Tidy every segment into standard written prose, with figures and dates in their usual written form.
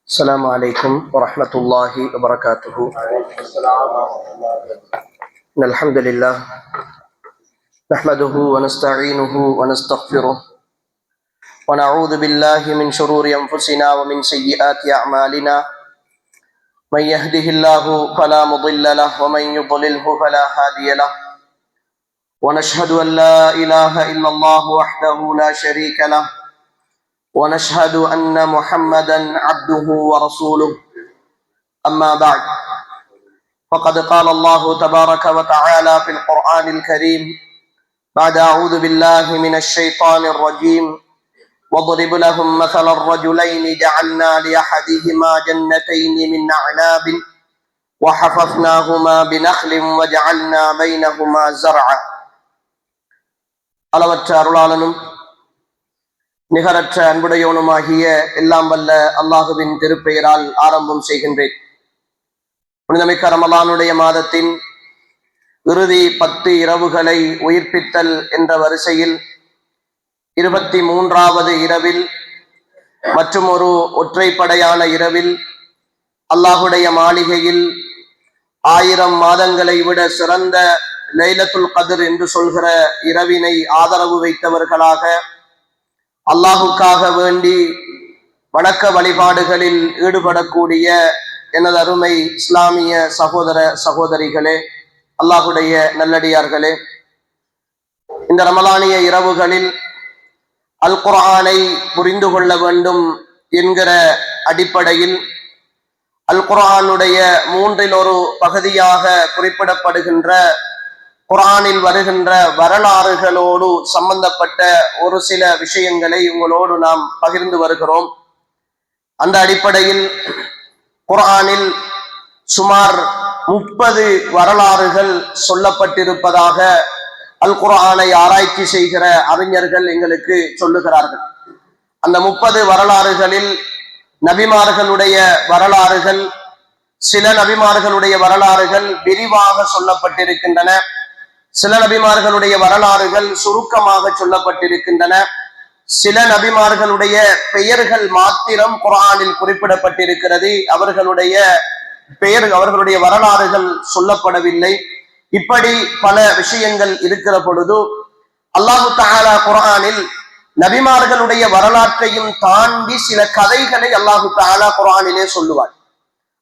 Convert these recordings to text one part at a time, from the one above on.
السلام عليكم ورحمة الله وبركاته. إن الحمد لله نحمده ونستعينه ونستغفره ونعوذ بالله من شرور أنفسنا ومن سيئات أعمالنا. من يهده الله فلا مضل له ومن يضلله فلا هادي له. ونشهد أن لا إله إلا الله وحده لا شريك له ونشهد أن محمدا عبده ورسوله. أما بعد فقد قال الله تبارك وتعالى في القرآن الكريم بعد أعوذ بالله من الشيطان الرجيم واضرب لهم مثل الرجلين جعلنا لأحدهما جنتين من أعناب وحففناهما بنخل وجعلنا بينهما زرعا. அளவற்ற அருளாளனும் நிகரற்ற அன்புடையவனுமாகிய எல்லாம் வல்ல அல்லாஹுவின் திருப்பெயரால் ஆரம்பம் செய்கின்றேன். புனிதமிக்க ரமலானுடைய மாதத்தின் இறுதி 10 இரவுகளை உயிர்ப்பித்தல் என்ற வரிசையில் 23வது இரவில் மற்றும் ஒரு ஒற்றைப்படையான இரவில் அல்லாஹுடைய மாளிகையில் 1000 மாதங்களை விட சிறந்த லைலத்துல் கத்ர் என்று சொல்கிற இரவினை ஆதரவு வைத்தவர்களாக அல்லாஹுக்காக வேண்டி வணக்க வழிபாடுகளில் ஈடுபடக்கூடிய எனது அருமை இஸ்லாமிய சகோதர சகோதரிகளே, அல்லாஹுடைய நல்லடியார்களே, இந்த ரமலானிய இரவுகளில் அல் குர்ஆனை புரிந்து கொள்ள வேண்டும் என்கிற அடிப்படையில் அல் குர்ஆனுடைய 3ல் ஒரு பகுதியாக குறிப்பிடப்படுகின்ற குர்ஆனில் வருகின்ற வரலாறுகளோடு சம்பந்தப்பட்ட ஒரு சில விஷயங்களை உங்களோடு நாம் பகிர்ந்து வருகிறோம். அந்த அடிப்படையில் குர்ஆனில் சுமார் 30 வரலாறுகள் சொல்லப்பட்டிருப்பதாக அல் குர்ஆனை ஆராய்ச்சி செய்கிற அறிஞர்கள் எங்களுக்கு சொல்லுகிறார்கள். அந்த 30 வரலாறுகளில் நபிமார்களுடைய வரலாறுகள், சில நபிமார்களுடைய வரலாறுகள் விரிவாக சொல்லப்பட்டிருக்கின்றன, சில நபிமார்களுடைய வரலாறுகள் சுருக்கமாக சொல்லப்பட்டிருக்கின்றன, சில நபிமார்களுடைய பெயர்கள் மாத்திரம் குர்ஆனில் குறிப்பிடப்பட்டிருக்கிறது, அவர்களுடைய வரலாறுகள் சொல்லப்படவில்லை. இப்படி பல விஷயங்கள் இருக்கிற பொழுது அல்லாஹு தஆலா குர்ஆனில் நபிமார்களுடைய வரலாற்றையும் தாண்டி சில கதைகளை அல்லாஹு தஆலா குர்ஆனிலே சொல்லுவார்.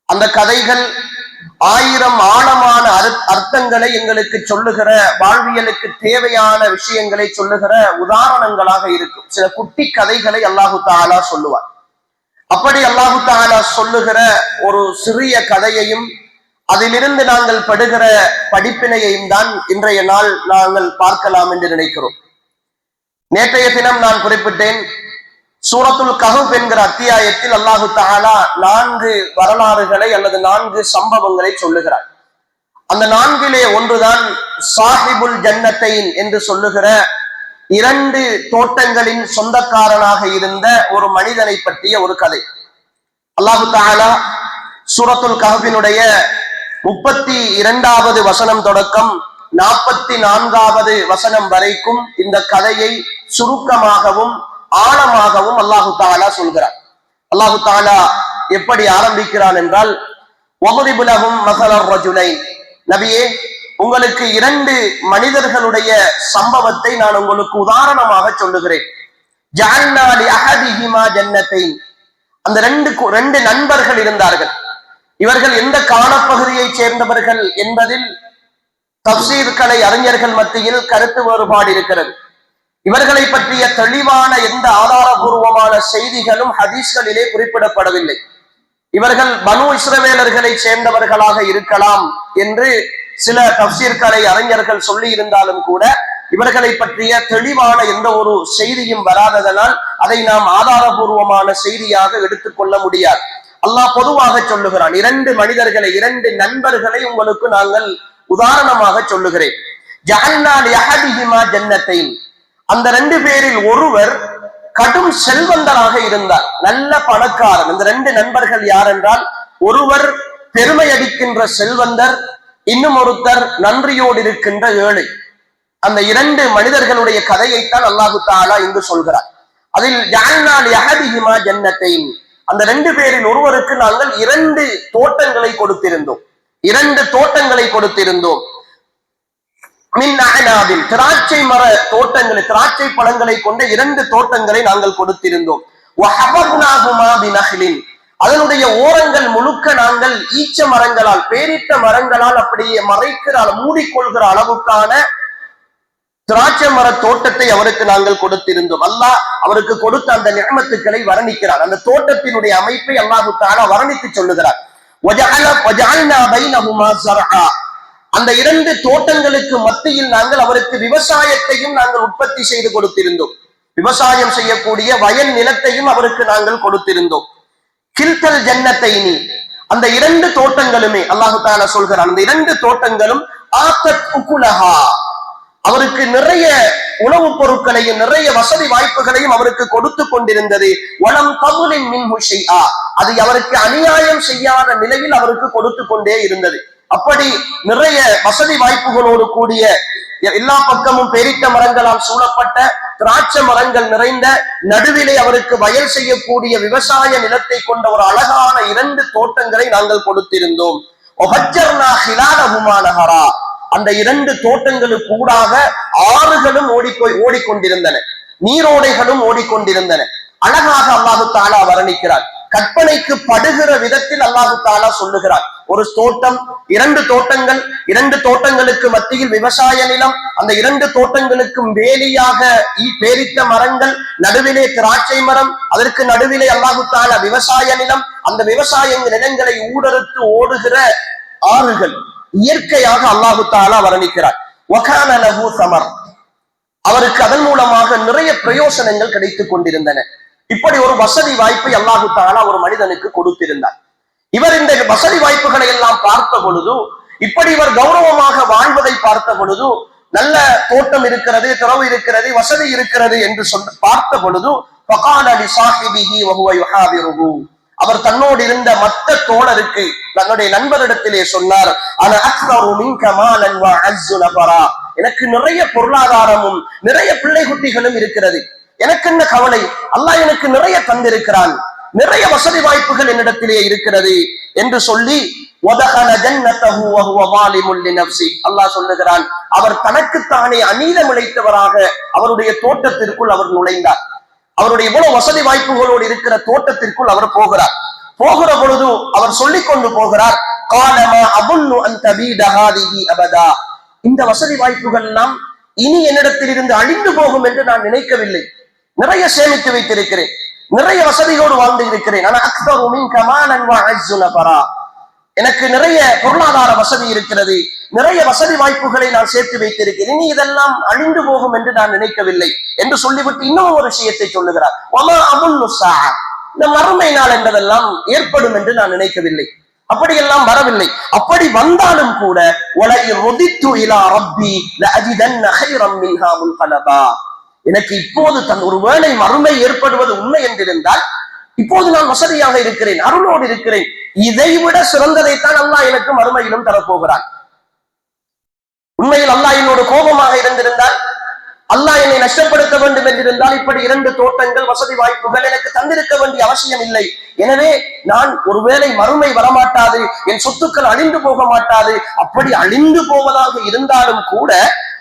அந்த கதைகள் 1000 ஆழமான அர்த்தங்களை எங்களுக்கு சொல்லுகிற, வாழ்வியலுக்கு தேவையான விஷயங்களை சொல்லுகிற உதாரணங்களாக இருக்கும். சில குட்டி கதைகளை அல்லாஹு தஆலா சொல்லுவார். அப்படி அல்லாஹு தஆலா சொல்லுகிற ஒரு சிறிய கதையையும் அதிலிருந்து நாங்கள் படுகிற படிப்பினையையும் தான் இன்றைய நாள் நாங்கள் பார்க்கலாம் என்று நினைக்கிறோம். நேற்றைய தினம் நான் குறிப்பிட்டேன், சூரத்துல் கஹஃப் என்கிற அத்தியாயத்தில் அல்லாஹு தஆலா 4 வரலாறுகளை அல்லது 4 சம்பவங்களை சொல்லுகிறார். அந்த 4லே ஒன்றுதான் சாஹிபுல் ஜன்னத்தைன் என்று சொல்லுகிற 2 தோட்டங்களின் சொந்தக்காரனாக இருந்த ஒரு மனிதனை பற்றிய ஒரு கதை. அல்லாஹு தஆலா சூரத்துல் கஹஃபினுடைய 32வது வசனம் தொடக்கம் 44வது வசனம் வரைக்கும் இந்த கதையை சுருக்கமாகவும் ஆழமாகவும் அல்லாஹு தஆலா சொல்கிறார். அல்லாஹு தஆலா எப்படி ஆரம்பிக்கிறான் என்றால், வضرب لهم مثل الرجلين, நபியே, உங்களுக்கு 2 மனிதர்களுடைய சம்பவத்தை நான் உங்களுக்கு உதாரணமாக சொல்லுகிறேன். ஜஅல்னா லிஅஹதிஹிமா ஜன்னத்தைன், அந்த 2 நண்பர்கள் இருந்தார்கள். இவர்கள் எந்த காலப்பகுதியை சேர்ந்தவர்கள் என்பதில் தஃப்சீர் கலை அறிஞர்கள் மத்தியில் கருத்து வேறுபாடு இருக்கிறது. இவர்களை பற்றிய தெளிவான எந்த ஆதாரபூர்வமான செய்திகளும் ஹதீஸ்களிலே குறிப்பிடப்படவில்லை. இவர்கள் பனு இஸ்ரவேலர்களை சேர்ந்தவர்களாக இருக்கலாம் என்று சில தஃப்சீர் கலை அறிஞர்கள் சொல்லி இருந்தாலும் கூட இவர்களை பற்றிய தெளிவான எந்த ஒரு செய்தியும் வராததனால் அதை நாம் ஆதாரபூர்வமான செய்தியாக எடுத்துக்கொள்ள முடியாது. அல்லாஹ் பொதுவாக சொல்லுகிறான், 2 மனிதர்களை, 2 நண்பர்களை உங்களுக்கு நாங்கள் உதாரணமாக சொல்லுகிறேன். ஜஅல்னா லிஅஹதிஹிமா ஜன்னத்தைன், அந்த 2 பேரில் ஒருவர் கடும் செல்வந்தராக இருந்தார், நல்ல பணக்காரன். இந்த 2 நண்பர்கள் யார் என்றால், ஒருவர் பெருமை அடிக்கின்ற செல்வந்தர், இன்னும் ஒருத்தர் நன்றியோடு இருக்கின்ற ஏழை. அந்த 2 மனிதர்களுடைய கதையைத்தான் அல்லாஹு தஆலா இங்கு சொல்கிறார். அதில் ஜஅல்னா லிஅஹதிஹிமா ஜன்னத்தைன், அந்த 2 பேரில் ஒருவருக்கு நாங்கள் 2 தோட்டங்களை கொடுத்திருந்தோம். 2 தோட்டங்களை கொடுத்திருந்தோம். மின் அஅனாபின், திராட்சை மர தோட்டங்களை, திராட்சை பழங்களை கொண்ட 2 தோட்டங்களை நாங்கள் கொடுத்திருந்தோம். வஹபப்னாஹுமா பினஹ்லின், அதனுடைய ஓரங்கள் முழுக்க நாங்கள் ஈச்ச மரங்களால், பேரிட்ட மரங்களால் அப்படியே மறைக்கிற, மூடிக்கொள்கிற அளவுக்கான திராட்சை மர தோட்டத்தை அவருக்கு நாங்கள் கொடுத்திருந்தோம். அல்லாஹ் அவருக்கு கொடுத்த அந்த நிஅமத்துக்களை வர்ணிக்கிறார். அந்த தோட்டத்தினுடைய அமைப்பை அல்லாஹ் தஆலா வர்ணித்து சொல்லுகிறார். வஜஅல்னா பைனஹுமா ஸர்ஆ, அந்த 2 தோட்டங்களுக்கு மத்தியில் நாங்கள் அவருக்கு விவசாயத்தையும் நாங்கள் உற்பத்தி செய்து கொடுத்திருந்தோம். விவசாயம் செய்யக்கூடிய வயல் நிலத்தையும் அவருக்கு நாங்கள் கொடுத்திருந்தோம். கில்தல் ஜன்னத்தைனி, அந்த 2 தோட்டங்களுமே அல்லாஹ் தஆலா சொல்கிறார், அந்த 2 தோட்டங்களும் ஆத்தத் உகுலஹா, அவருக்கு நிறைய உணவுப் பொருட்களையும் நிறைய வசதி வாய்ப்புகளையும் அவருக்கு கொடுத்து கொண்டிருந்தது. வலம் கபுலின் மின்ஹு ஷைஆ, அது அவருக்கு அநியாயம் செய்யாத நிலையில் அவருக்கு கொடுத்து கொண்டே இருந்தது. அப்படி நிறைய வசதி வாய்ப்புகளோடு கூடிய, எல்லா பக்கமும் பேரிட்ட மரங்களால் சூழப்பட்ட திராட்சை மரங்கள் நிறைந்த நடுவிலே அவருக்கு வயல் செய்யக்கூடிய விவசாய நிலத்தை கொண்ட ஒரு அழகான 2 தோட்டங்களை நாங்கள் கொடுத்திருந்தோம். அந்த 2 தோட்டங்களுக்கு ஊடாக ஆறுகளும் ஓடிக்கொண்டிருந்தன, நீரோடைகளும் ஓடிக்கொண்டிருந்தன. அழகாக அல்லாஹு தஆலா வர்ணிக்கிறார். கற்பனைக்கு படுகிற விதத்தில் அல்லாஹு தஆலா சொல்லுகிறார். ஒரு தோட்டம், 2 தோட்டங்கள், 2 தோட்டங்களுக்கு மத்தியில் விவசாய நிலம், அந்த 2 தோட்டங்களுக்கும் வேலியாக பேரிட்ட மரங்கள், நடுவிலே திராட்சை மரம், அதற்கு நடுவிலே அல்லாஹு தஆலா விவசாய நிலம், அந்த விவசாய நிலங்களை ஊடறுத்து ஓடுகிற ஆறுகள், இயற்கையாக அல்லாஹு தஆலா வர்ணிக்கிறார். வகான லஹு ஸமர், அவருக்கு அதன் மூலமாக நிறைய பிரயோசனங்கள் கிடைத்துக் கொண்டிருந்தன. இப்படி ஒரு வசதி வாய்ப்பை அல்லாஹு தஆலா ஒரு மனிதனுக்கு கொடுத்திருந்தார். இவர் இந்த வசதி வாய்ப்புகளை எல்லாம் பார்த்த பொழுது, இப்படி இவர் கௌரவமாக வாழ்வதை பார்த்த பொழுது, நல்ல தோட்டம் இருக்கிறது, திறவு இருக்கிறது, வசதி இருக்கிறது என்று பார்த்த பொழுது, ஃபகால லிஸாஹிபிஹி வஹுவ யுஹாபிருஹு, அவர் தன்னோடு இருந்த மற்ற தோழருக்கு, தன்னுடைய நண்பரிடத்திலே சொன்னார், அன அக்ஸரு மின்க மாலன் வ அஸ்ஸு நஃபரா, எனக்கு நிறைய பொருளாதாரமும் நிறைய பிள்ளை குட்டிகளும் இருக்கிறது, எனக்கு என்ன கவலை, அல்லாஹ் எனக்கு நிறைய தந்திருக்கிறான், நிறைய வசதி வாய்ப்புகள் என்னிடத்திலே இருக்கிறது என்று சொல்லி, வதகல ஜன்னதஹு வஹுவ வாலிமுல் லினஃப்ஸி, அல்லாஹ் சொல்லுகிறான், அவர் தனக்குத்தானே அநீதம் இழைத்தவராக அவருடைய தோட்டத்திற்குள் அவர் நுழைந்தார். அவருடைய இவ்வளவு வசதி வாய்ப்புகளோடு இருக்கிற தோட்டத்திற்குள் அவர் போகிறார். போகிற பொழுது அவர் சொல்லிக் கொண்டு போகிறார், காலமா அபுன்னு அன் தபீத ஹாதிஹி அபதா, இந்த வசதி வாய்ப்புகள் எல்லாம் இனி என்னிடத்தில் இருந்து அழிந்து போகும் என்று நான் நினைக்கவில்லை. நிறைய சேமித்து வைத்திருக்கிறேன், நிறைய வசதியோடு வாழ்ந்து இருக்கிறேன். ஆனா அக்ஸரு மின்க மாலன் வ அஸ்ஸு நஃபரா, எனக்கு நிறைய பொருளாதார வசதி இருக்கிறது, நிறைய வசதி வாய்ப்புகளை நான் சேர்த்து வைத்திருக்கிறேன், இனி இதெல்லாம் அழிந்து போகும் என்று நான் நினைக்கவில்லை என்று சொல்லிவிட்டு இன்னும் ஒரு விஷயத்தை சொல்லுகிறார், வமா அபுன்னு ஸாஅ, இந்த மறுமை நாள் என்பதெல்லாம் ஏற்படும் என்று நான் நினைக்கவில்லை, அப்படியெல்லாம் வரவில்லை. அப்படி வந்தாலும் கூட வலஇ ருதித்து இலா ரப்பி லஅஜிதன்ன கைரம் மின்ஹா முன்கலபா, எனக்கு இப்போது ஒருவேளை மறுமை ஏற்படுவது உண்மை என்றிருந்தால், இப்போது நான் வசதியாக இருக்கிறேன், அருளோடு இருக்கிறேன், இதைவிட சிறந்ததைத்தான் அல்லாஹ் எனக்கு மறுமையிலும் தரப்போகிறான். உண்மையில் அல்லாஹ் என்னோட கோபமாக இருந்திருந்தால், அல்லாஹ் என்னை நஷ்டப்படுத்த வேண்டும் என்றிருந்தால், இப்படி 2 தோட்டங்கள் வசதி வாய்ப்புகள் எனக்கு தந்திருக்க வேண்டிய அவசியம் இல்லை. எனவே நான் ஒருவேளை மறுமை வரமாட்டாது, என் சொத்துக்கள் அழிந்து போக மாட்டாது, அப்படி அழிந்து போவதாக இருந்தாலும் கூட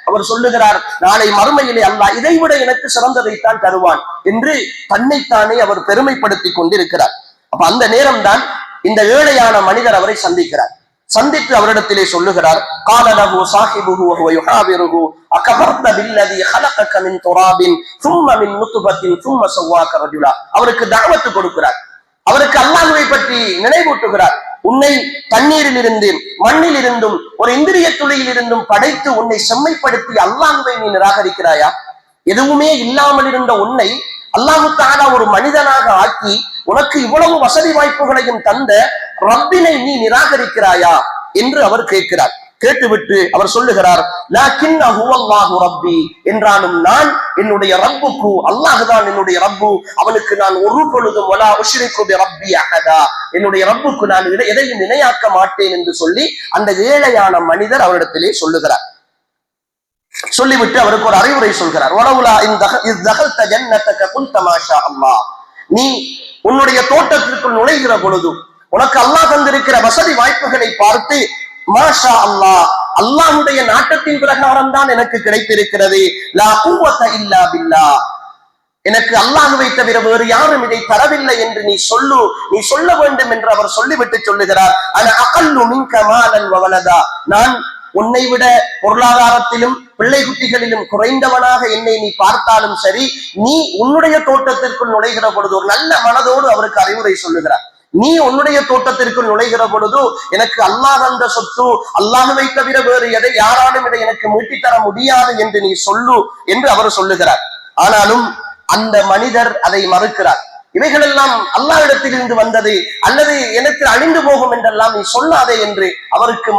அவர் சொல்லுகிறார், நாளை மறுமையிலே அல்லாஹ் இதைவிட எனக்கு சிறந்ததைத்தான் தருவான் என்று தன்னைத்தானே அவர் பெருமைப்படுத்திக் கொண்டிருக்கிறார். அப்ப அந்த நேரம் தான் இந்த ஏழையான மனிதர் அவரை சந்திக்கிறார். சந்தித்து அவரிடத்திலே சொல்லுகிறார், கால லஹு ஸாஹிபுஹு வஹுவ யுஹாவிருஹு அகஃபர்த பில்லதி ஹலகக மின் துராபின் ثم من நுத்பத்தின் ثم ஸவ்வாக ரஜுலா, அவருக்கு தஅவத் கொடுக்கிறார், அவருக்கு அல்லாஹ்வை பற்றி நினைவூட்டுகிறார். உன்னை தண்ணீரில் இருந்து, மண்ணில் இருந்தும், ஒரு இந்திரிய துளியில் இருந்தும் படைத்து உன்னை செம்மைப்படுத்தி அல்லாஹ்வை நீ நிராகரிக்கிறாயா? எதுவுமே இல்லாமல் இருந்த உன்னை அல்லாஹ் தஆலா ஒரு மனிதனாக ஆக்கி உனக்கு இவ்வளவு வசதி வாய்ப்புகளையும் தந்த ரப்பினை நீ நிராகரிக்கிறாயா என்று அவர் கேட்கிறார். கேட்டுவிட்டு அவர் சொல்லுகிறார், லாக்கின்னஹு அல்லாஹு ரப்பி, என்றாலும் நான் என்னுடைய ரப்புக்கு, அல்லாஹ்தான் என்னுடைய ரப்பு, அவனுக்கு நான் ஒரு பொழுதும் வலா உஷ்ரிகு பி ரப்பி அஹதா, என்னுடைய ரப்புக்கு நான் எதையும் இணையாக்க மாட்டேன் என்று சொல்லி அந்த ஏழையான மனிதர் அவரிடத்திலே சொல்லுகிறார். சொல்லிவிட்டு அவருக்கு ஒரு அறிவுரை சொல்கிறார். வலவுலா இன் தகல்த ஜன்னதக குல்த மாஷா அல்லாஹ், நீ உன்னுடைய தோட்டத்திற்குள் நுழைகிற பொழுது உனக்கு அல்லாஹ் தந்திருக்கிற வசதி வாய்ப்புகளை பார்த்து மாஷா அல்லாஹ், அல்லாஹ்வுடைய நாட்டத்தின் பிரகாரம் தான் எனக்கு கிடைத்திருக்கிறது, லா குவத இல்லா பில்லாஹ், எனக்கு அல்லாஹ்வை தவிர வேறு யாரும் இதை தரவில்லை என்று நீ சொல்ல வேண்டும் என்று அவர் சொல்லிவிட்டு சொல்லுகிறார். அன அகல்லு மின்க மாலன் வ வலதா, நான் உன்னை விட பொருளாதாரத்திலும் பிள்ளை குட்டிகளிலும் குறைந்தவனாக என்னை நீ பார்த்தாலும் சரி, நீ உன்னுடைய தோட்டத்திற்குள் நுழைகிற பொழுது ஒரு நல்ல மனதோடு அவருக்கு அறிவுரை சொல்லுகிறார். நீ உன்னுடைய தோட்டத்திற்குள் நுழைகிற பொழுது எனக்கு அல்லாஹ் அந்த சொத்து, அல்லாஹ்வை தவிர வேறு எதை யாராலும் இதை எனக்கு மீட்டித்தர முடியாது என்று நீ சொல்லு என்று அவர் சொல்லுகிறார். ஆனாலும் அந்த மனிதர் அதை மறுக்கிறார். இவைகளெல்லாம் அல்லாஹ்விடத்தில் இருந்து வந்தது, அல்லது எனக்கு அழிந்து போகும் என்றெல்லாம் நீ சொல்லாதே என்று அவருக்கு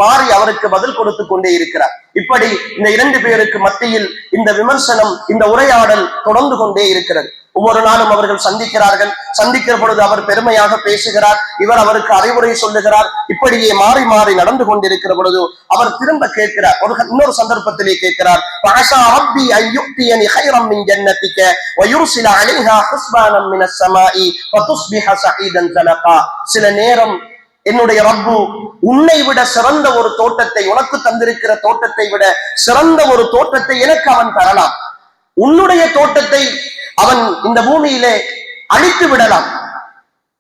மாறி அவருக்கு பதில் கொடுத்து கொண்டே இருக்கிறார். இப்படி இந்த இரண்டு பேருக்கு மத்தியில் இந்த விமர்சனம், இந்த உரையாடல் தொடர்ந்து கொண்டே இருக்கிறது. ஒவ்வொரு நாளும் அவர்கள் சந்திக்கிற பொழுது அவர் பெருமையாக பேசுகிறார், இவர் அவருக்கு அறிவுரை சொல்லுகிறார். இப்படியே மாறி மாறி நடந்து கொண்டிருக்கிற பொழுது அவர் திரும்ப கேட்கிறார், இன்னொரு சந்தர்ப்பத்திலே கேட்கிறார், சில நேரம் என்னுடைய ரப்பு உன்னை விட சிறந்த ஒரு தோட்டத்தை, உனக்கு தந்திருக்கிற தோட்டத்தை விட சிறந்த ஒரு தோட்டத்தை எனக்கு அவன் தரலாம். உன்னுடைய தோட்டத்தை அவன் இந்த பூமியிலே அழித்து விடலாம்.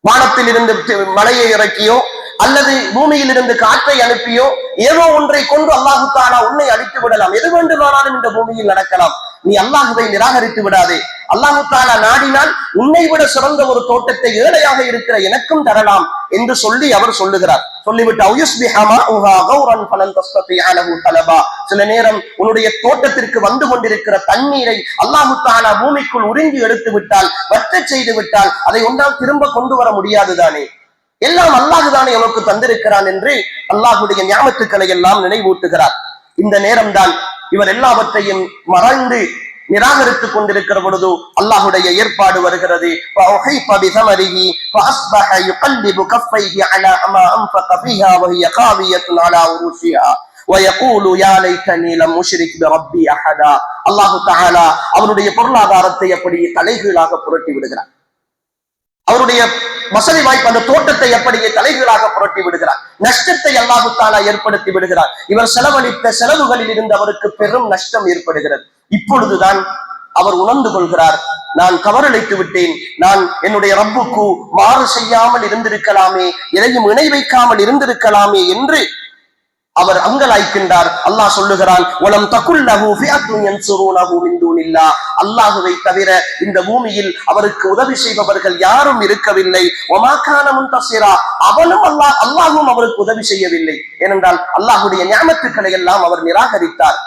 வானத்தில் இருந்து மழையை இறக்கியோ அல்லது பூமியில் இருந்து காற்றை அனுப்பியோ ஏதோ ஒன்றை கொண்டு அல்லாஹு தஆலா உன்னை அழித்து விடலாம். எது வேண்டுமானாலும் இந்த பூமியில் நடக்கலாம். நீ அல்லாஹுவை நிராகரித்து விடாதே. அல்லாஹு தஆலா நாடினால் உன்னை விட சிறந்த ஒரு தோட்டத்தை ஏழையாக இருக்கிற எனக்கும் தரலாம் என்று சொல்லி அவர் சொல்லுகிறார். சொல்லிவிட்டு சில நேரம் உன்னுடைய தோட்டத்திற்கு வந்து கொண்டிருக்கிற தண்ணீரை அல்லாஹு தஆலா பூமிக்குள் உறிஞ்சி எடுத்து விட்டால், வற்றச் செய்து விட்டால், அதை ஒன்றால் திரும்ப கொண்டு வர முடியாதுதானே, எல்லாம் அல்லாஹுதானே உனக்கு தந்திருக்கிறான் என்று அல்லாஹுடைய ஞாபகத்துக்களை எல்லாம் நினைவூட்டுகிறார். இந்த நேரம்தான் இவர் எல்லாவற்றையும் மறந்து நிராகரித்துக் கொண்டிருக்கிற பொழுது அல்லாஹுடைய ஏற்பாடு வருகிறது. அவருடைய பொருளாதாரத்தை அப்படியே தலைகீழாக புரட்டி விடுகிறார். அவருடைய வசதி வாய்ப்பு அந்த தோட்டத்தை அப்படியே தலைகீழாக புரட்டி விடுகிறார். நஷ்டத்தை அல்லாஹு தஆலா ஏற்படுத்தி விடுகிறார். இவர் செலவழித்த செலவுகளில் இருந்து அவருக்கு பெரும் நஷ்டம் ஏற்படுகிறது. இப்பொழுதுதான் அவர் உணர்ந்து கொள்கிறார், நான் தவறளித்து விட்டேன், நான் என்னுடைய ரப்புக்கு மாறு செய்யாமல் இருந்திருக்கலாமே, எதையும் இணை வைக்காமல் இருந்திருக்கலாமே என்று அவர் அங்கலாய்க்கின்றார். அல்லாஹ் சொல்லுகிறான், வலம் தகுல்லஹு ஃபிஅத்துன் யன்சுருனஹு மின் தூனில்லாஹ், அல்லாஹ்வை தவிர இந்த பூமியில் அவருக்கு உதவி செய்பவர்கள் யாரும் இருக்கவில்லை. வமா கான முன்தஸிரா, அல்லாஹ்வும் அவருக்கு உதவி செய்யவில்லை. ஏனென்றால் அல்லாஹ்வுடைய நிஅமத்துக்களை எல்லாம் அவர் நிராகரித்தார்.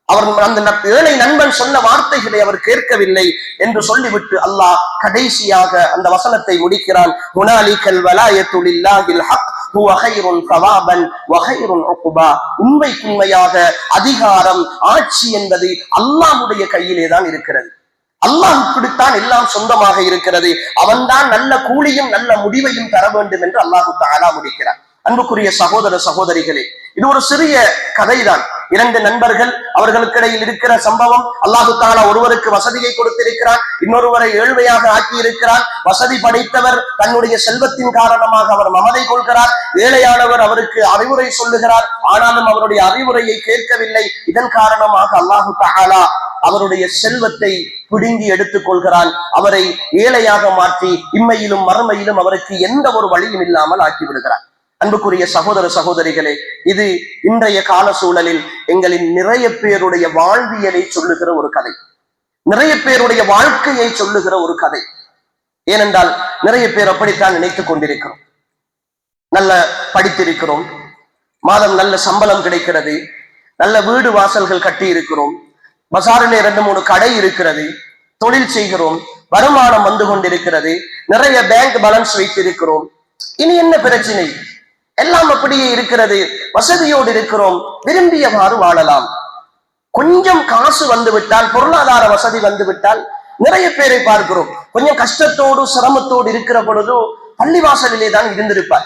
அவர் அந்த ஏழை நண்பன் சொன்ன வார்த்தைகளை அவர் கேட்கவில்லை என்று சொல்லிவிட்டு அல்லாஹ் கடைசியாக அந்த வசனத்தை முடிக்கிறான். ஹுனாலிகல் வலாயத்து லில்லாஹில் ஹக் ஹுவ கைருன் தவாபன் வ கைருன் உக்பா, உண்மைக்குண்மையாக அதிகாரம், ஆட்சி என்பது அல்லாஹ்வுடைய கையிலே தான் இருக்கிறது. அல்லாஹ்வுக்குத்தான் எல்லாம் சொந்தமாக இருக்கிறது. அவன்தான் நல்ல கூலியும் நல்ல முடிவையும் தர வேண்டும் என்று அல்லாஹு தஆலா முடிக்கிறார். அன்புக்குரிய சகோதர சகோதரிகளே, இது ஒரு சிறிய கதைதான். இரண்டு நண்பர்கள், அவர்களுக்கு இடையில் இருக்கிற சம்பவம். அல்லாஹு தஆலா ஒருவருக்கு வசதியை கொடுத்திருக்கிறான், இன்னொருவரை ஏழ்மையாக ஆக்கி இருக்கிறான். வசதி படைத்தவர் தன்னுடைய செல்வத்தின் காரணமாக அவர் மமதை கொள்கிறார். ஏழையானவர் அவருக்கு அறிவுரை சொல்லுகிறார், ஆனாலும் அவருடைய அறிவுரையை கேட்கவில்லை. இதன் காரணமாக அல்லாஹு தஆலா அவருடைய செல்வத்தை பிடுங்கி எடுத்துக் கொள்கிறான். அவரை ஏழையாக மாற்றி இம்மையிலும் மறுமையிலும் அவருக்கு எந்த ஒரு வழியும் இல்லாமல் ஆக்கி விடுகிறார். அன்புக்குரிய சகோதர சகோதரிகளே, இது இன்றைய கால சூழலில் எங்களின் நிறைய பேருடைய வாழ்வியலை சொல்லுகிற ஒரு கதை, நிறைய பேருடைய வாழ்க்கையை சொல்லுகிற ஒரு கதை. ஏனென்றால் நிறைய பேர் அப்படித்தான் நினைத்துக் கொண்டிருக்கிறோம். நல்ல படித்திருக்கிறோம், மாதம் நல்ல சம்பளம் கிடைக்கிறது, நல்ல வீடு வாசல்கள் கட்டி இருக்கிறோம், பசாரிலே 2-3 கடை இருக்கிறது, தொழில் செய்கிறோம், வருமானம் வந்து கொண்டிருக்கிறது, நிறைய பேங்க் பேலன்ஸ் வைத்திருக்கிறோம். இனி என்ன பிரச்சனை? எல்லாம் அப்படியே இருக்கிறது, வசதியோடு இருக்கிறோம், விரும்பியவாறு வாழலாம். கொஞ்சம் காசு வந்து விட்டால், பொருளாதார வசதி வந்து விட்டால் நிறைய பேரை பார்க்கிறோம், கொஞ்சம் கஷ்டத்தோடு சிரமத்தோடு இருக்கிற பொழுது பள்ளிவாசலிலே தான் இருந்திருப்பார்,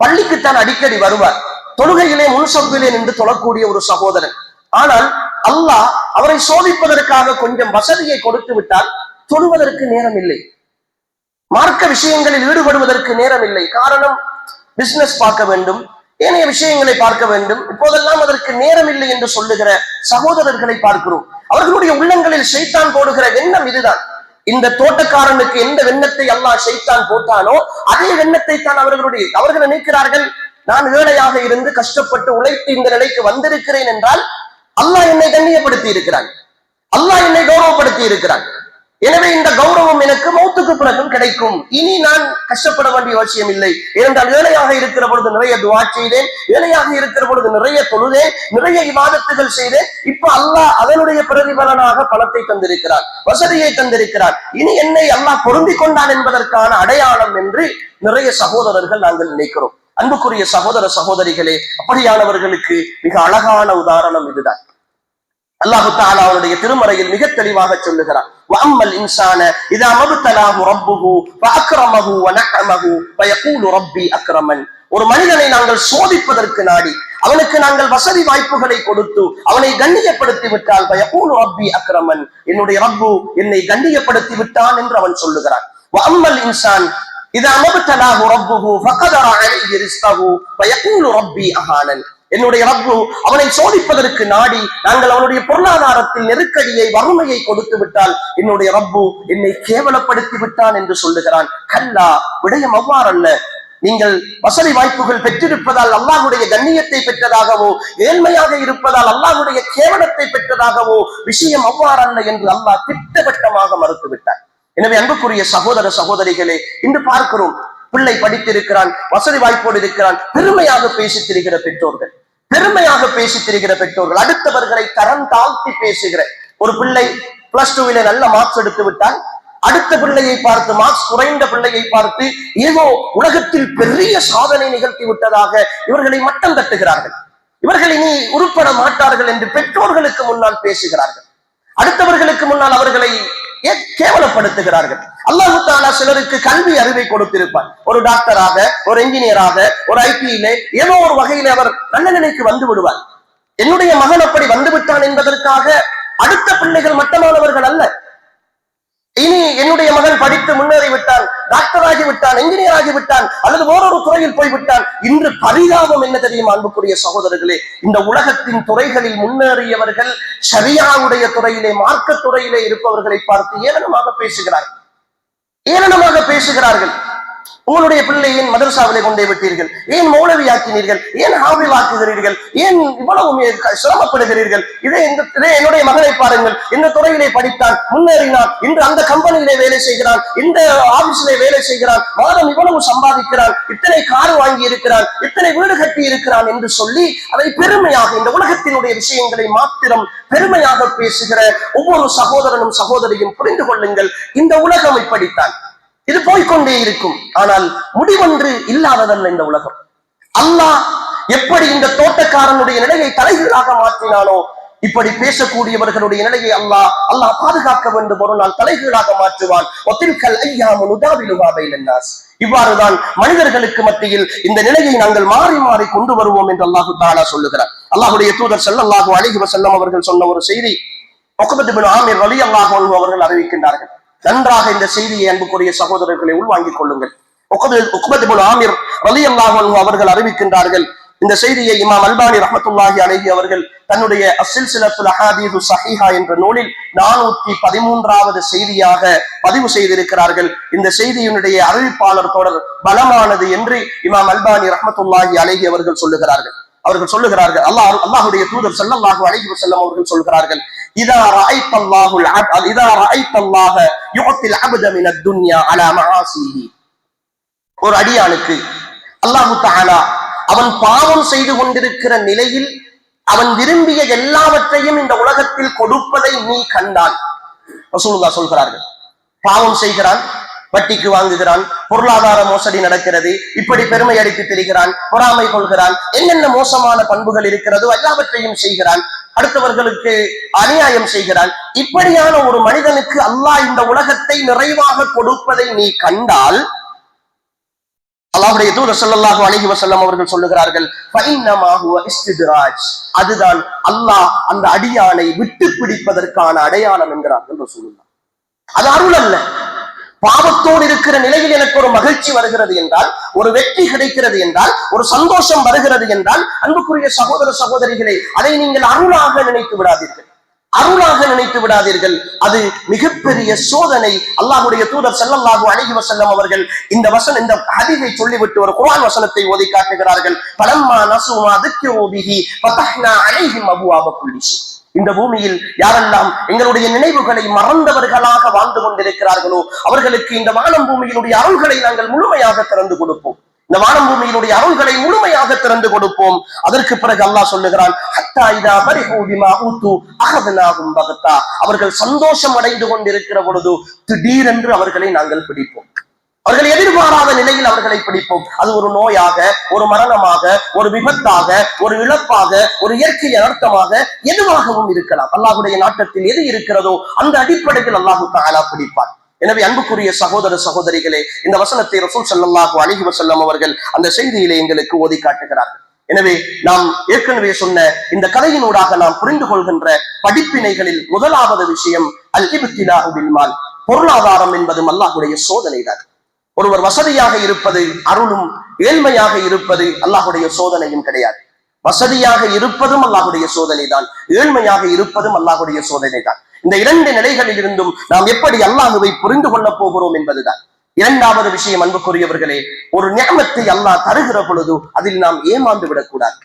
பள்ளிக்குத்தான் அடிக்கடி வருவார், தொழுகையிலே முன்சொப்பிலே நின்று தொழக்கூடிய ஒரு சகோதரன். ஆனால் அல்லாஹ் அவரை சோதிப்பதற்காக கொஞ்சம் வசதியை கொடுத்து விட்டால் தொழுவதற்கு நேரம் இல்லை, மார்க்க விஷயங்களில் ஈடுபடுவதற்கு நேரம் இல்லை. காரணம், பிசினஸ் பார்க்க வேண்டும், ஏனைய விஷயங்களை பார்க்க வேண்டும். இப்போதெல்லாம் அதற்கு நேரம் இல்லை என்று சொல்லுகிற சகோதரர்களை பார்க்கிறோம். அவர்களுடைய உள்ளங்களில் ஷைத்தான் போடுகிற எண்ணம் இதுதான். இந்த தோட்டக்காரனுக்கு எந்த வெண்ணத்தை அல்லாஹ் ஷைத்தான் போட்டானோ அதே வெண்ணத்தை தான் அவர்கள் நினைக்கிறார்கள். நான் ஏழையாக இருந்து கஷ்டப்பட்டு உழைத்து இந்த நிலைக்கு வந்திருக்கிறேன் என்றால் அல்லாஹ் என்னை கண்ணியப்படுத்தி இருக்கிறான், அல்லாஹ் என்னை கௌரவப்படுத்தி இருக்கிறான். எனவே இந்த கௌரவம் எனக்கு மௌத்துக்கு பிறகும் கிடைக்கும், இனி நான் கஷ்டப்பட வேண்டிய அவசியம் இல்லை. ஏனென்றால் ஏழையாக இருக்கிற பொழுது நிறைய துஆ செய்தேன், ஏழையாக இருக்கிற பொழுது நிறைய தொழுதேன், நிறைய இபாதத்துகள் செய்தேன். இப்ப அல்லாஹ் அதனுடைய பிரதிபலனாக பணத்தை தந்திருக்கிறார், வசதியை தந்திருக்கிறார். இனி என்னை அல்லாஹ் பொருந்திக் கொண்டான் என்பதற்கான அடையாளம் என்று நிறைய சகோதரர்கள் நாங்கள் நினைக்கிறோம். அன்புக்குரிய சகோதர சகோதரிகளே, அப்படியானவர்களுக்கு மிக அழகான உதாரணம் இதுதான். அல்லாஹு தஆலா அவருடைய திருமறையில் மிக தெளிவாக சொல்லுகிறார், வஅம்மல் இன்சான இதா மப்தலாஹு ரப்புஹு ஃபஅக்ரமஹு வநஅமஹு ஃபயகூலு ரப்பி அக்ரமன். ஒரு மனிதனை நாங்கள் சோதிப்பதற்கு நாடி அவனுக்கு நாங்கள் வசதி வாய்ப்புகளை கொடுத்து அவனை கண்ணியப்படுத்தி விட்டால் ஃபயகூலு ரப்பி அக்ரமன், என்னுடைய ரப்பு என்னை கண்ணியப்படுத்தி விட்டான் என்று அவன் சொல்லுகிறான். வஅம்மல் இன்சான் இதா மப்தலாஹு ரப்புஹு ஃபகதர அலைஹி ரிஸ்கஹு ஃபயகூலு ரப்பி அஹானன், என்னுடைய ரப்பு அவனை சோதிப்பதற்கு நாடி நாங்கள் அவனுடைய பொருளாதாரத்தில் நெருக்கடியை வறுமையை கொடுத்து விட்டால் என்னுடைய ரப்பு என்னை கேவலப்படுத்தி விட்டான் என்று சொல்லுகிறான். கல்லா, விடயம் அவ்வாறல்ல. நீங்கள் வசதி வாய்ப்புகள் பெற்றிருப்பதால் அல்லாஹ்வுடைய கண்ணியத்தை பெற்றதாகவோ, ஏழ்மையாக இருப்பதால் அல்லாஹ்வுடைய கேவலத்தை பெற்றதாகவோ விஷயம் அவ்வாறல்ல என்று அல்லாஹ் திட்டவட்டமாக மறுத்து விட்டார். எனவே அன்புக்குரிய சகோதர சகோதரிகளே, இன்று பார்க்கிறோம், பிள்ளை படித்திருக்கிறான், வசதி வாய்ப்போடு இருக்கிறான், பெருமையாக பேசித் திரிகிற பெற்றோர்கள், பெருமையாக பேசித் திரிகிற பெற்றோர்கள், அடுத்தவர்களை தரம் தாழ்த்தி பேசுகிற ஒரு பிள்ளை +2 நல்ல மார்க்ஸ் எடுத்து விட்டால் அடுத்த பிள்ளையை பார்த்து, மார்க்ஸ் குறைந்த பிள்ளையை பார்த்து ஏதோ உலகத்தில் பெரிய சாதனை நிகழ்த்தி விட்டதாக இவர்களை மட்டம் தட்டுகிறார்கள். இவர்கள் இனி உருப்பட மாட்டார்கள் என்று பெற்றோர்களுக்கு முன்னால் பேசுகிறார்கள், அடுத்தவர்களுக்கு முன்னால் அவர்களை கேவலப்படுத்துகிறார்கள். அல்லாஹ் தஆலா சிலருக்கு கல்வி அறிவை கொடுத்திருப்பார். ஒரு டாக்டராக, ஒரு என்ஜினியராக, ஒரு ஐடியிலே ஏதோ ஒரு வகையில அவர் நல்ல நிலைக்கு வந்து விடுவார். என்னுடைய மகன் அப்படி வந்து விட்டான் என்பதற்காக அடுத்த பிள்ளைகள் மட்டமானவர்கள் அல்ல. இனி என்னுடைய மகன் படித்து முன்னேறி விட்டான், டாக்டர் ஆகிவிட்டான், என்ஜினியர் ஆகிவிட்டான், அல்லது வேறொரு துறையில் போய்விட்டான். இன்று பரிதாபம் என்ன தெரியுமா அன்புக்குரிய சகோதரர்களே, இந்த உலகத்தின் துறைகளில் முன்னேறியவர்கள் ஷரியாவுடைய துறையிலே, மார்க்க துறையிலே இருப்பவர்களை பார்த்து ஏளனமாக பேசுகிறார்கள், ஏளனமாக பேசுகிறார்கள். உங்களுடைய பிள்ளை ஏன் மதரசாவிலே கொண்டே விட்டீர்கள், ஏன் மௌலவி ஆக்கினீர்கள், ஏன் ஹாஃபில் ஆக்குகிறீர்கள், ஏன் இவ்வளவு சிரமப்படுகிறீர்கள், இதே என்னுடைய மகனை பாருங்கள், இந்த துறையிலே படித்தான், முன்னேறினான், இன்று அந்த கம்பெனியிலே வேலை செய்கிறான், இந்த ஆபீஸிலே வேலை செய்கிறான், மாதம் இவ்வளவு சம்பாதிக்கிறான், இத்தனை கார் வாங்கி இருக்கிறான், இத்தனை வீடு கட்டி இருக்கிறான் என்று சொல்லி அதை பெருமையாக, இந்த உலகத்தினுடைய விஷயங்களை மாத்திரம் பெருமையாக பேசுகிற ஒவ்வொரு சகோதரனும் சகோதரியும் புரிந்து கொள்ளுங்கள், இந்த உலகம் இப்படித்தான், இது போய்கொண்டே இருக்கும். ஆனால் முடிவொன்று இல்லாததல்ல இந்த உலகம். அல்லாஹ் எப்படி இந்த தோட்டக்காரனுடைய நிலையை தலைகீழாக மாற்றினானோ, இப்படி பேசக்கூடியவர்களுடைய நிலையை அல்லாஹ் பாதுகாக்க வேண்டும். ஒரு நாள் தலைகீழாக மாற்றுவான். இவ்வாறுதான் மனிதர்களுக்கு மத்தியில் இந்த நிலையை நாங்கள் மாறி மாறி கொண்டு வருவோம் என்று அல்லாஹு தஆலா சொல்லுகிறார். அல்லாஹ்வுடைய தூதர் ஸல்லல்லாஹு அலைஹி வஸல்லம் அவர்கள் சொன்ன ஒரு செய்தி உக்பத் இப்னு ஆமிர் ரலியல்லாஹு அன்ஹு அவர்கள் அறிவிக்கின்றார்கள். நன்றாக இந்த செய்தியை அன்புக்குரிய சகோதரர்களை உள்வாங்கிக் கொள்ளுங்கள். உக்பத் இப்னு ஆமிர் ரலியல்லாஹு அன்ஹு அவர்கள் அறிவிக்கின்றார்கள். இந்த செய்தியை இமாம் அல்பானி ரஹ்மத்துல்லாஹி அலைஹி அவர்கள் தன்னுடைய அஸ்ஸில்சிலத்துல் அஹாதீது ஸஹீஹா என்ற நூலில் 413வது செய்தியாக பதிவு செய்திருக்கிறார்கள். இந்த செய்தியினுடைய அறிவிப்பாளர் தொடர் பலமானது என்று இமாம் அல்பானி ரஹ்மத்துல்லாஹி அலைஹி அவர்கள் சொல்லுகிறார்கள். அல்லாஹ்வுடைய தூதர் ஸல்லல்லாஹு அலைஹி வஸல்லம் அவர்கள் சொல்கிறார்கள், இதா ரஅய்தல்லாஹ யுஅத்தில் அப்த மினத் துன்யா அலா மஆசிஹி. ஒரு அடியானுக்கு அல்லாஹ் தஆலா அவன் பாவம் செய்து கொண்டிருக்கிற நிலையில் அவன் விரும்பிய எல்லாவற்றையும் இந்த உலகத்தில் கொடுப்பதை நீ கண்டால், ரசூலுல்லாஹ் சொல்கிறார்கள், பாவம் செய்கிறான், வட்டிக்கு வாங்குகிறான், பொருளாதார மோசடி நடக்கிறது, இப்படி பெருமை அடித்து திரிகிறான், பொறாமை கொள்கிறான், என்னென்ன மோசமான பண்புகள் இருக்கிறதோ எல்லாவற்றையும் செய்கிறான், அடுத்தவர்களுக்கு அநியாயம் செய்கிறான். இப்படியான ஒரு மனிதனுக்கு அல்லாஹ் இந்த உலகத்தை நிறைவாக கொடுப்பதை நீ கண்டால் அல்லாஹ்வுடைய தூதர் ஸல்லல்லாஹு அலைஹி வஸல்லம் அவர்கள் சொல்லுகிறார்கள், ஃபஇன்னமா ஹுவ இஸ்தித்ராஜ், அதுதான் அல்லாஹ் அந்த அடியானை விட்டு பிடிப்பதற்கான அடையாளம் என்கிறார்கள் ரசூலுல்லாஹ். அது அருள் அல்ல. பாவத்தோடு இருக்கிற நிலையில் எனக்கு ஒரு மகிழ்ச்சி வருகிறது என்றால், ஒரு வெற்றி கிடைக்கிறது என்றால், ஒரு சந்தோஷம் வருகிறது என்றால், அன்புக்குரிய சகோதர சகோதரிகளை, அதை நீங்கள் அருளாக நினைத்து விடாதீர்கள், அருளாக நினைத்து விடாதீர்கள். அது மிகப்பெரிய சோதனை. அல்லாஹ்வுடைய தூதர் ஸல்லல்லாஹு அலைஹி வஸல்லம் அவர்கள் இந்த ஹதீஸை சொல்லிவிட்டு ஒரு குர்ஆன் வசனத்தை ஓதி காட்டுகிறார்கள். பலம்மா நஸூமா ذكروا به فتحنا عليهم أبواب كل شيء. இந்த பூமியில் யாரெல்லாம் எங்களுடைய நினைவுகளை மறந்தவர்களாக வாழ்ந்து கொண்டிருக்கிறார்களோ அவர்களுக்கு இந்த வானம் பூமியினுடைய அருள்களை நாங்கள் முழுமையாக திறந்து கொடுப்போம். இந்த வானம் பூமியினுடைய அருள்களை முழுமையாக திறந்து கொடுப்போம். அதற்கு பிறகு அல்லாஹ் சொல்லுகிறான், அவர்கள் சந்தோஷம் அடைந்து கொண்டிருக்கிற பொழுது திடீரென்று அவர்களை நாங்கள் பிடிப்போம். அவர்கள் எதிர்பாராத நிலையில் அவர்களை பிடிப்போம். அது ஒரு நோயாக, ஒரு மரணமாக, ஒரு விபத்தாக, ஒரு இழப்பாக, ஒரு இயற்கை அனர்த்தமாக எதுவாகவும் இருக்கலாம். அல்லாஹ்வுடைய நாட்டத்தில் எது இருக்கிறதோ அந்த அடிப்படையில் அல்லாஹு தஆலா பிடிப்பார். எனவே அன்புக்குரிய சகோதர சகோதரிகளே, இந்த வசனத்தை ரசூல் ஸல்லல்லாஹு அலைஹி வஸல்லம் அவர்கள் அந்த செய்தியிலே எங்களுக்கு ஓதி காட்டுகிறார்கள். எனவே நாம் ஏற்கனவே சொன்ன இந்த கதையினூடாக நாம் புரிந்து கொள்கின்ற படிப்பினைகளில் முதலாவது விஷயம் அல் இப்திலாஉ பில் மால், பொருளாதாரம் என்பது அல்லாஹ்வுடைய சோதனை தான். ஒருவர் வசதியாக இருப்பது அருளும், ஏழ்மையாக இருப்பது அல்லாஹ்வுடைய சோதனையும் கிடையாது. வசதியாக இருப்பதும் அல்லாஹ்வுடைய சோதனை தான், ஏழ்மையாக இருப்பதும் அல்லாஹ்வுடைய சோதனை தான். இந்த இரண்டு நிலைகளில் இருந்தும் நாம் எப்படி அல்லாஹ்வை புரிந்து கொள்ள போகிறோம் என்பதுதான் இரண்டாவது விஷயம். அன்புக்குரியவர்களே, ஒரு நிஅமத்தை அல்லாஹ் தருகிற பொழுது அதில் நாம் ஏமாந்து விடக்கூடாது.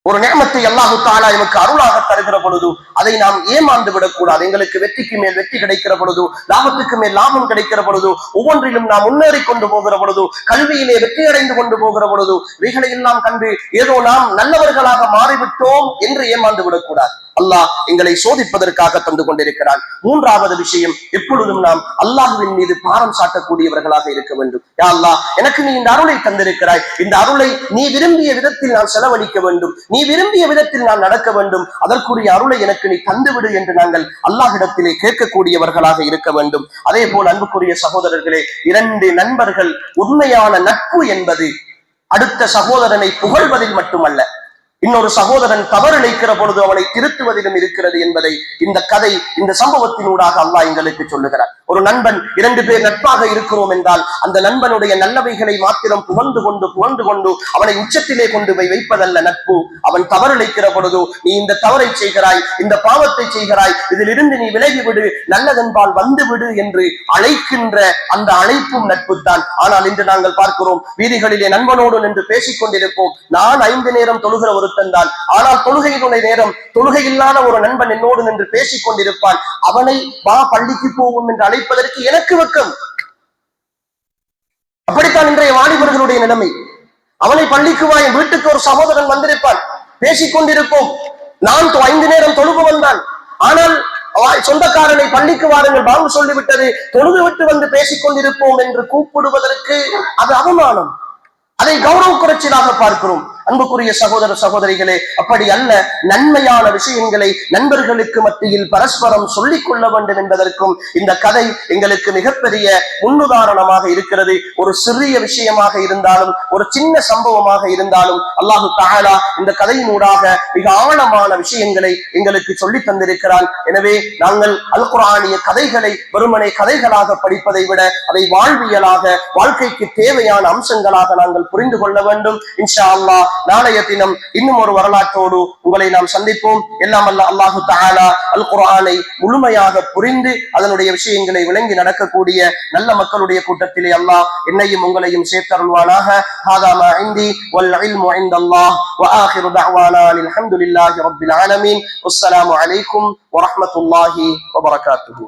ஒரு நிஅமத்தை அல்லாஹு தஆலா நமக்கு அருளாக தருகிற பொழுது அதை நாம் ஏமாந்து விடக்கூடாது. எங்களுக்கு வெற்றிக்கு மேல் வெற்றி கிடைக்கிற பொழுது, லாபத்துக்கு மேல் லாபம் கிடைக்கிற பொழுது, ஒவ்வொன்றிலும் நாம் முன்னேறி கொண்டு போகிற பொழுது, கல்வியிலே வெற்றி அடைந்து கொண்டு போகிற பொழுது, இவைகளை எல்லாம் கண்டு ஏதோ நாம் நல்லவர்களாக மாறிவிட்டோம் என்று ஏமாந்து விடக்கூடாது. அல்லாஹ் எங்களை சோதிப்பதற்காக தந்து கொண்டிருக்கிறான். மூன்றாவது விஷயம், எப்பொழுதும் நாம் அல்லாஹ்வின் மீது பாரம் சாட்டக்கூடியவர்களாக இருக்க வேண்டும். யா அல்லாஹ், எனக்கு நீ இந்த அருளை தந்திருக்கிறாய், இந்த அருளை நீ விரும்பிய விதத்தில் நான் செலவழிக்க வேண்டும், நீ விரும்பிய விதத்தில் நான் நடக்க வேண்டும், அதற்குரிய அருளை எனக்கு நீ தந்துவிடு என்று நாங்கள் அல்லாஹ்விடத்திலே கேட்கக்கூடியவர்களாக இருக்க வேண்டும். அதே போல் அன்புக்குரிய சகோதரர்களே, இரண்டு நண்பர்கள், உண்மையான நட்பு என்பது அடுத்த சகோதரனை புகழ்வதில் மட்டுமல்ல, இன்னொரு சகோதரன் தவறிழைக்கிற பொழுது அவனை திருத்துவதிலும் இருக்கிறது என்பதை இந்த கதை, இந்த சம்பவத்தினூடாக அல்லாஹ் எங்களுக்கு சொல்லுகிறார். ஒரு நண்பன், இரண்டு பேர் நட்பாக இருக்கிறோம் என்றால் அந்த நண்பனுடைய நல்லவைகளை மாத்திரம் புகழ்ந்து கொண்டு அவனை உச்சத்திலே கொண்டு போய் வைப்பதல்ல நட்பு. அவன் தவறிழைக்கிற பொழுது, நீ இந்த தவறை செய்கிறாய், இந்த பாவத்தை செய்கிறாய், இதிலிருந்து நீ விலகிவிடு, நல்லதென்பால் வந்துவிடு என்று அழைக்கின்ற அந்த அழைப்பும் நட்புத்தான். ஆனால் இன்று நாங்கள் பார்க்கிறோம், வீதிகளிலே நண்பனோடு நின்று பேசிக் கொண்டிருப்போம். நான் 5 நேரம் தொழுகிற ஒரு தந்தான், ஆனால் தொழுகையினுடைய நேரம் தொழுகை இல்லாத ஒரு நண்பன் என்னோடு நின்று பேசிக் கொண்டிருப்பான். அவனை வா பள்ளிக்கு போகும் என்று அழைப்பதற்கு எனக்கு வெட்கம். அப்படித்தான் இன்றைய வாலிபர்களுடைய நிலைமை. அவனை பள்ளிக்கு வா, என் வீட்டுக்கு ஒரு சகோதரன் வந்திருப்பான், பேசிக் கொண்டிருப்போம். நான் 5 நேரம் தொழுகு வந்தான், ஆனால் சொந்தக்காரனை பள்ளிக்கு வாருங்கள், பாங்கு சொல்லிவிட்டது, தொழுது விட்டு வந்து பேசிக் கொண்டிருப்போம் என்று கூப்பிடுவதற்கு அது அவமானம். அதை கௌரவ குறைச்சலாக பார்க்கிறோம். அன்புக்குரிய சகோதர சகோதரிகளே, அப்படி அல்ல. நன்மையான விஷயங்களை நண்பர்களுக்கு மத்தியில் பரஸ்பரம் சொல்லிக் கொள்ள வேண்டும் என்பதற்கும் இந்த கதை எங்களுக்கு மிகப்பெரிய முன்னுதாரணமாக இருக்கிறது. ஒரு சிறிய விஷயமாக இருந்தாலும், ஒரு சின்ன சம்பவமாக இருந்தாலும், அல்லாஹு தஆலா இந்த கதையினூடாக மிக ஆழமான விஷயங்களை எங்களுக்கு சொல்லி தந்திருக்கிறான். எனவே நாங்கள் அல் குர்ஆனிய கதைகளை வெறுமனே கதைகளாக படிப்பதை விட அதை வாழ்வியலாக, வாழ்க்கைக்கு தேவையான அம்சங்களாக நாங்கள் புரிந்து கொள்ள வேண்டும். இன்ஷா அல்லாஹ் நாளைய தினம் இன்னும் ஒரு வரலாற்றோடு உங்களை நாம் சந்திப்போம். எல்லாம் அல்ல அல்லாஹு தஆலா அல் குர்ஆனை முழுமையாக புரிந்து அதனுடைய விஷயங்களை விளங்கி நடக்கக்கூடிய நல்ல மக்களுடைய கூட்டத்திலே அல்லாஹ் என்னையும் உங்களையும் சேர்த்தருள்வானாக. ஹாதா மா இந்தி வல் இல்மு இன்தல்லாஹ் வ ஆகிரு தஅவானா அல்ஹம்துலில்லாஹி ரப்பில் ஆலமீன். அஸ்ஸலாமு அலைக்கும் வ ரஹ்மத்துல்லாஹி வ பரகாத்துஹு.